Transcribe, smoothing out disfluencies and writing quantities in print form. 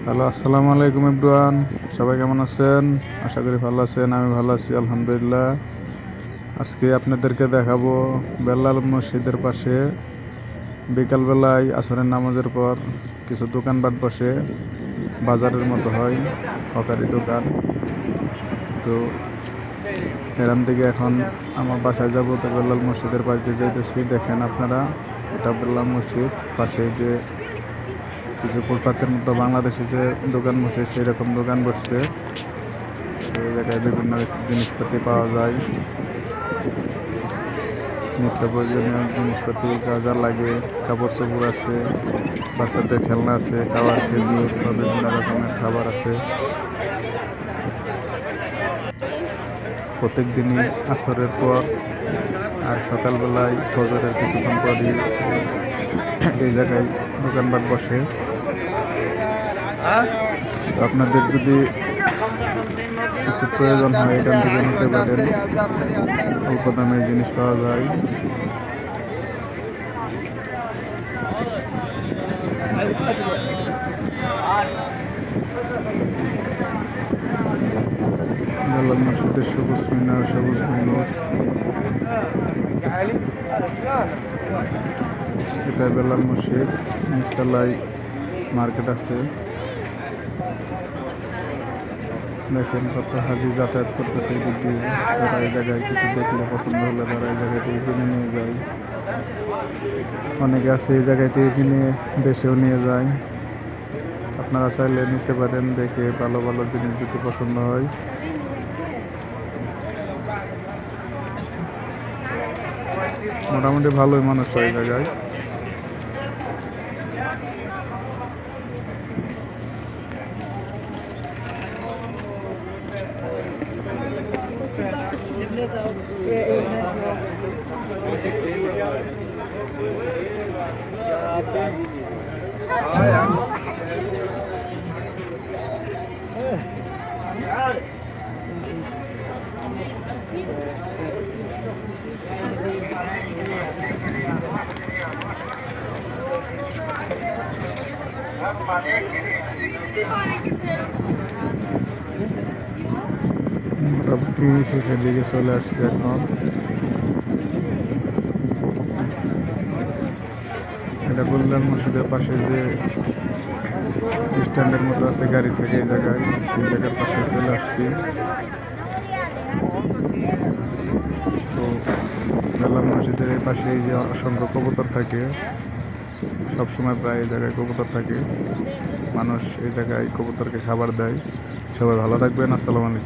Hello, আসসালামু আলাইকুম everyone. সবাই কেমন আছেন? আশা করি ভালো আছেন। আমি ভালো আছি, আলহামদুলিল্লাহ। আজকে আপনাদেরকে দেখাবো বেল্লাল মসজিদের পাশে বিকালবেলায় আসরের নামাজের পর কিছু দোকানপাট বসে, বাজারের মতো হয়, হকারি দোকান। তো এখান থেকে এখন আমার বাসায় যাবো, তো বেল্লাল মসজিদের পাশ দিয়ে যাইতেছি। দেখেন আপনারা, এটা বেল্লাল মসজিদ। পাশে যে কিছু ফুটপাতের মতো বাংলাদেশে যে দোকান বসে, সেই রকম দোকান বসছে। এই জায়গায় বিভিন্ন জিনিসপাতি পাওয়া যায়, নিত্য প্রয়োজনীয় জিনিসপাতি যা যা লাগে। কাপড় চোপড় আছে, বাচ্চাদের খেলনা আছে, খাবার, খেজুর বা বিভিন্ন রকমের খাবার আছে। প্রত্যেক দিনই আসরের পর আর সকালবেলায় ফজরের কিছুক্ষণ পরই এই জায়গায় দোকানপাট বসে। আপনাদের যদি কিছু প্রয়োজন হয়, এখান থেকে নিতে পারেন। অল্প দামে জিনিস পাওয়া যায়। বেল্লাল মসজিদের সবুজ মিনার, সবুজ গম্বুজ, এটা বেল্লাল মসজিদ। নিচতলায় মার্কেট আছে। দেখেন কত হাজি যাতায়াত করতেছে এই দিক দিয়ে। তারা এই জায়গায় কিছু দেখলে পছন্দ হলে তারা এই জায়গা থেকে কিনে নিয়ে যায়। অনেকে আছে এই জায়গায় থেকে কিনে দেশেও নিয়ে যায়। আপনারা চাইলে নিতে পারেন, দেখে ভালো ভালো জিনিস যদি পছন্দ হয়। মোটামুটি ভালোই মানুষ হয় এই জায়গায়। মোটামুটি শেষের দিকে চলে আসছে এখন। এটা বেল্লাল মসজিদের পাশে যে স্ট্যান্ডের মতো আছে গাড়ি থেকে, এই জায়গায়, সেই জায়গার পাশে চলে আসছি। তো বেল্লাল মসজিদের এই পাশে এই যে অসংখ্য কবুতর থাকে, সবসময় প্রায় এই জায়গায় কবুতর থাকে। মানুষ এই জায়গায় কবুতরকে খাবার দেয়। সবাই ভালো থাকবেন। আসসালামু আলাইকুম।